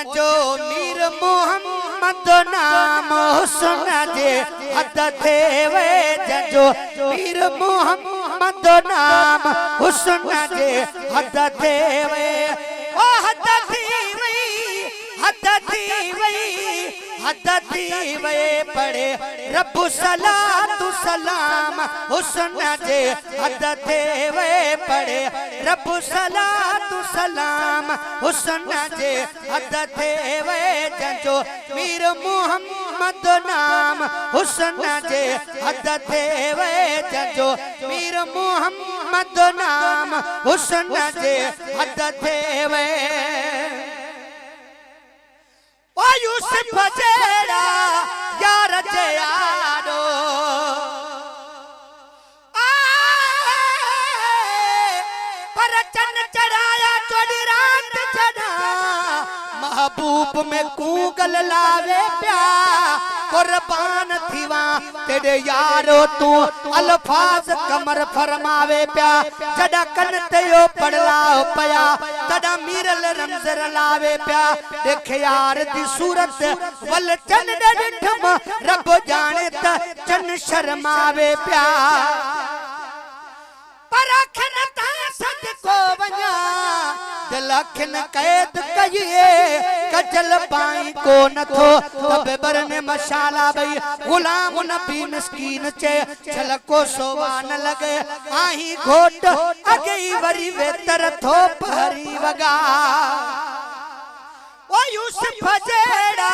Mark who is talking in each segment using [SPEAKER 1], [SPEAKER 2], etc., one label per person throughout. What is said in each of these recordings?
[SPEAKER 1] जंजो मीर मोहम्मद नाम हुस्न जे हद देवे जंजो मीर मोहम्मद नाम हुस्न जे हद देवे ओ हद थी वई पड़े रब सलातु सलाम हुस्न जे हद देवे पड़े रब सलातु सलाम हुस्न जे हद देवे जंजो मीर मोहम्मद नाम हुस्न जे हद देवे जंजो मीर मोहम्मद नाम हुस्न जे हद देवे ओ यूसुफ जेड़ा यार जे यारो पर चन चढ़ाया चोड़ी रात चढ़ा महबूब में कूगल लावे प्या कुर्बान थीवा तेरे यारो तू अल्फाज कमर फरमावे प्या जड़ा कन तेयो पड़लाओ पया तड़ा मीरल रमजर लावे प्या देख यार दी सूरत वल चन डिठम रब जाने त चन शर्मावे प्या पर अखन ता सद को वञा दिल अखन कैद कइए कजल पाई को नथो तब बरने मशाला भई गुलाम नबी मिस्कीन चे छलको सोवान लगे आही घोट अगई वरी वेतर थो पहरी वगा ओ यूसुफ जेड़ा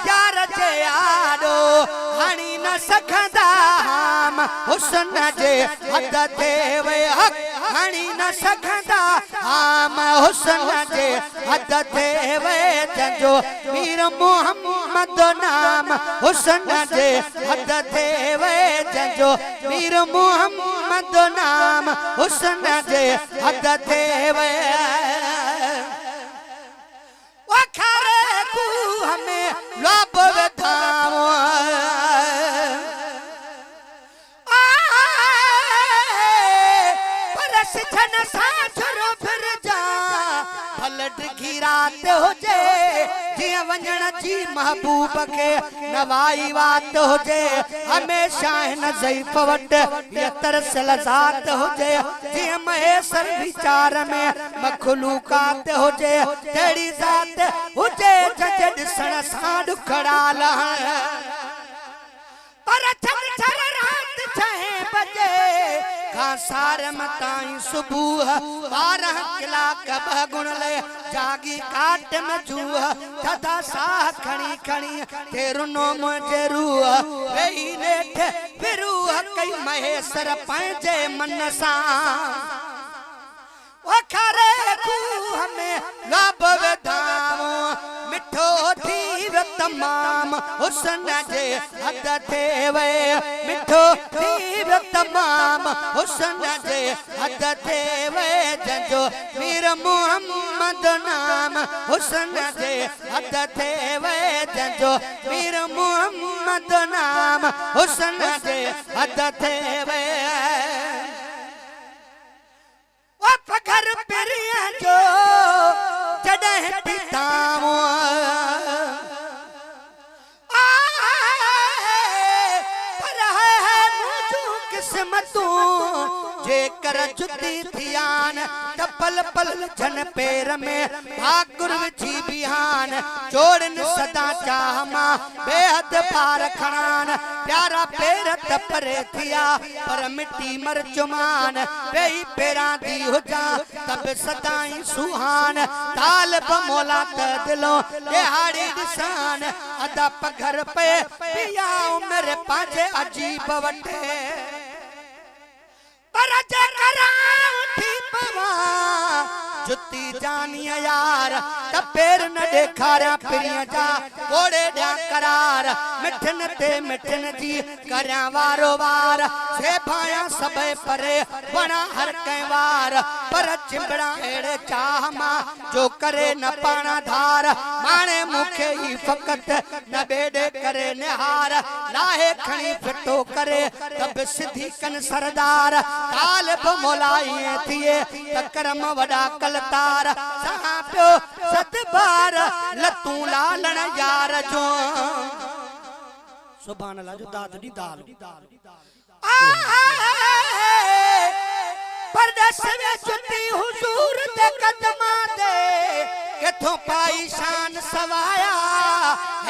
[SPEAKER 1] यार जे यारो हणी न सखंदा हम हुस्न जे हद देवे हक हणी न सखंदा हम हुस्न जे हद देवे जंजो मीर मोहम्मद नाम हुस्न जे हद देवे जंजो मीर मोहम्मद नाम हुस्न जे हद देवे वखारे कू हमें लब बताओ परस छन साझरो फिर जा फलट घिरात हो जे जिया वंजण जी महबूब के नवाई बात हो जे हमेशा न ज़ईफ वट यतर सलजात हो जे जिया महेसर विचार में मखलूकात हो जे तेरी जात हो जे जज दिसण सां दुखड़ा लहण पर छन छर रात 6 बजे घासार मताई सुबह 12 किलाक बगुण ले जागी काट में जूह थदा साह खणी खणी तेरुनो मुझे रूह वेही नेठ विरूह कई महेसर पंहिंजे मन सां वखारे खूह में लब विधाओ मिठो थी व तमाम हुस्न जे हद देवे मिठो थी व तमाम हुस्न जे हद देवे जंजो मीर मोहम्मद नाम हुस्न जे हद देवे जंजो मीर मोहम्मद नाम हुस्न जे हद देवे घर पिरिया जो जडह पिताओ पर है मुझू किस्मतों जे कर जुती थियान पल पल जन पैर में भागुर विझी बिहान जोड़न सदा चाहमा बेहद पार खणान प्यारा पैर तपरे थिया पर मिट्टी मर चुमान वेही पैरा दी हुजा तब सदाई सुहान ताल बमोला त दिलों दिहाड़ी दिसान अदा पघर पे पिया मेरे पांजे अजीब वटे पर जे कराऊं थी पवा जुती जानिया यार त पैर न देखारा पिरिया जा घोड़े ॾिया करार मिठन ते मिठन जी करिया वारो वार से भाया सबे परे बणा हर कंहिं वार पर चिंबड़ा एड़े चाह मां जो करे न पाना धार माने मुखे ही फकत न बेड़े करे निहार लाहे खणी फिटो करे तब सिद्धि कन सरदार काल मोलाई थिए तकरम वडा कलतार सहा पियो सत बार लतू लालण यार जो सुभान अल्लाह जो दाद दी दाल परदेस में जुती हुजूर दे कदमा दे केथों पाई शान सवाया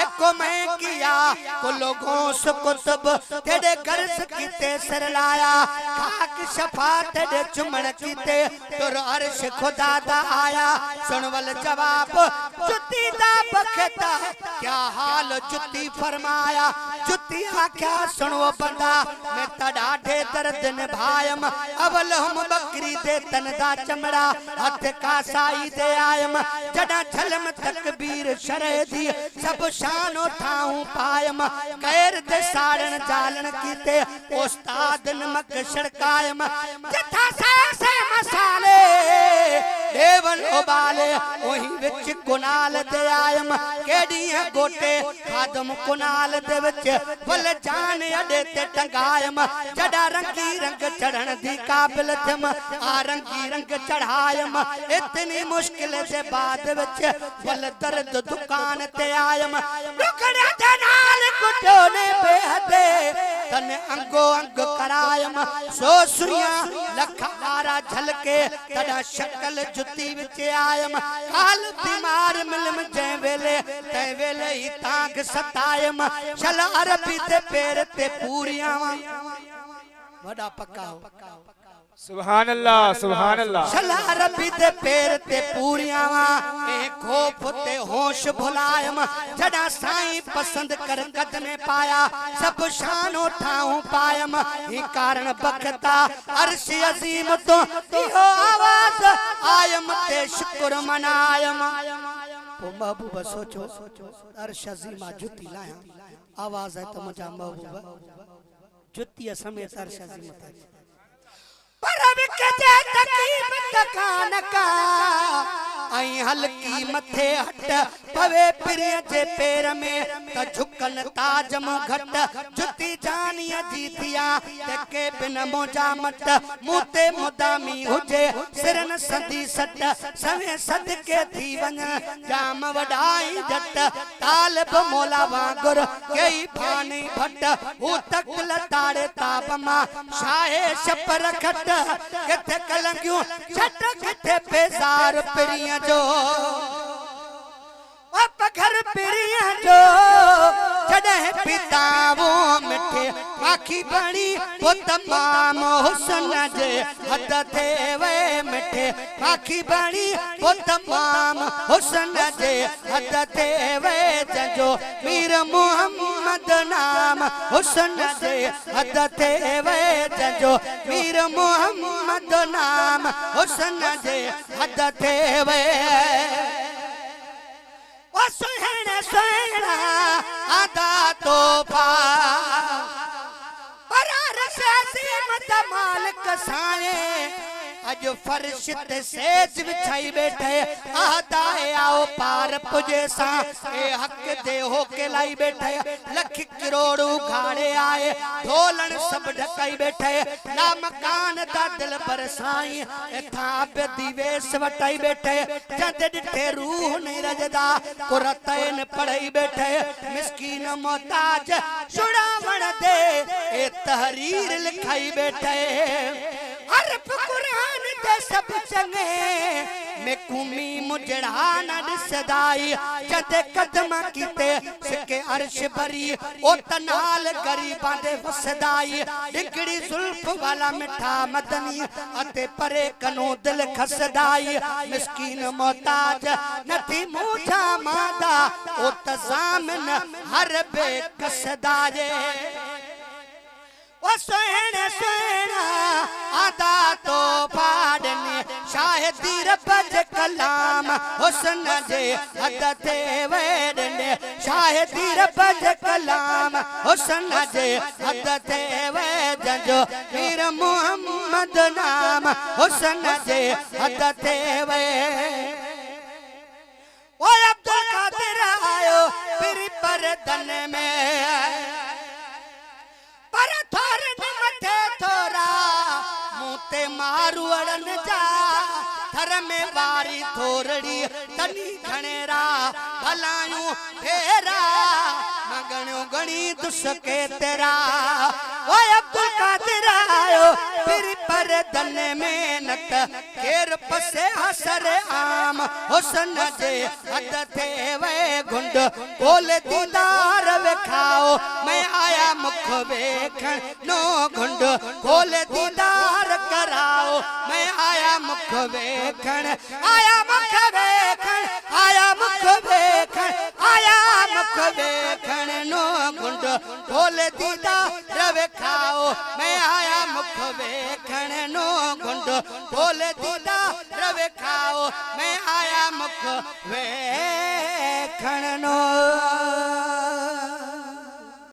[SPEAKER 1] एको मैं किया को लोगों से कुतुब तेरे गर्ज कीते सिर लाया खाक शफा तेरे चुमन कीते तुर अर्श खुदा दा आया सुनवल जवाब जुती दा बखता क्या हाल जुती फरमाया जुती आख्या सुनो बंदा मैं तड़ाढ़े दर्द निभायम अवल हम बकरी दे तन दा चमड़ा हथ का साई दे आयम जड़ा झलम तकबीर शरे दी सब शान उठाऊं पायम कैर दे साड़न जालन कीते उस्ताद नमक छिड़कायम जथा से मसाले देवन उबाले ओही विच कुनाल दे आयम केड़ियां गोटे खादम कुनाल दे विच वल जान अडे ते टंगायम जड़ा रंगी रंग चढ़न दी काबिल थम आ रंगी रंग चढ़ायम इतनी मुश्किल से बाद विच वल दर्द दुकान ते आयम रुकड़े दे नाल कुटो ने बेहदे तन अंगो अंग करायम सो सुइयां लखारा झलके तड़ा शक्ल जुती विच आयम काल बीमार मिलम जे वेले ते वेले ही तांग सतायम चल अरबी ते पैर ते पूरियां वडा पक्का हो
[SPEAKER 2] सुभान अल्लाह सुभान अल्लाह
[SPEAKER 1] चल अरबी ते पैर ते पूरियां ए खोफ ते होश भुलायम जड़ा साईं पसंद कर कदमे पाया सब शान उठाऊं पायम ही कारण बखता अर्श अजीम तो इहो आवाज आयम ते शुक्र मनायम ओ महबूब सोचो अर्श अजीम जुती लाया आवाज है तो मुझा महबूब जुती समेत अर्श अजीम पर के जे तकीब तकान का आई हल्की मथे हट पवे पिरिय जे पैर में त झुकन ताजम घट जुती जानिया जीतिया ते के बिन मोजा मट मुते मुदामी हुजे सिरन संदी सट सवे सदके थी वन जाम वडाई जट तालब मोला वांगुर कई फानी भट हु तकल ताड़े ताबमा शाहे छपर खट किथे कलंगियों छट किथे बेजार पिरिया जो अब घर पिरिया जो जड़े पितावो मिठे आखी बणी वो तमाम हुसन जे हद थे वे मिठे आखी बणी वो तमाम हुसन जे हद थे वे जो मीर मोहम्मद नाम हुसन जे हद थे वे जो मीर मोहम्मद नाम हुसन जे हद थे वे सुहण सुहणा आदा तोहफा बरार से अजीमत मालिक साए अज फर्श ते सेज बिछाई बैठे आदाए आओ पार पुजे सा ए हक दे हो के लाई बैठे लख करोड़ उघाड़े आए ढोलन सब ढकाई बैठे ना मकान दा दिल बरसाई एथा बेदी वेस वटाई बैठे जद डिठे रूह नहीं रजदा कुरतैन पढ़ाई बैठे मिस्कीन मोहताज छुड़ावण दे ए तहरीर लिखाई बैठे अरब कुरान दे सब चंगे मैं कुमी मुजड़ा न सदाई जद कदम कीते सिके अर्श भरी ओ तनाल गरीबां दे वसदाई डिगड़ी जुल्फ वाला मिठा मदनी अते परे कनो दिल खसदाई मिस्कीन मोहताज नथी मूठा मादा ओ तजामिन हर बेकसदाजे सुहण सुहणा आदा तो पाड़ने शाहिदी रब जे कलाम हुसन जे हद थे वेड़ने शाहिदी रब जे कलाम हुसन जे हद ते वे जंजो मीर मोहम्मद नाम हुसन जे हद ते वे ओ अब्दुल कादिर आयो फिर परदन में पर थोर मथे थोरा मुते मारू अड़न जा थर में वारी थोरड़ी तनी खणेरा भलायूं फेरा मगणो गणी दुसके तेरा ओ अब्दुल कादिर आयो फिर परदन में नत केर पसे हसर आम हुसन जे हद थे वे घुंड बोल दीदार वेखाओ मैं आया मुख वेखण नो घुंड बोल दीदार कराओ मैं आया मुख वेखण आया मुख वेखण आया मुख वेखण आया मुख वेखण नो घुंड बोल दीदार वेखाओ मैं आया मुख वेखण नो घुंड बोल दीदार वेखाओ मैं आया मुख वेखण नो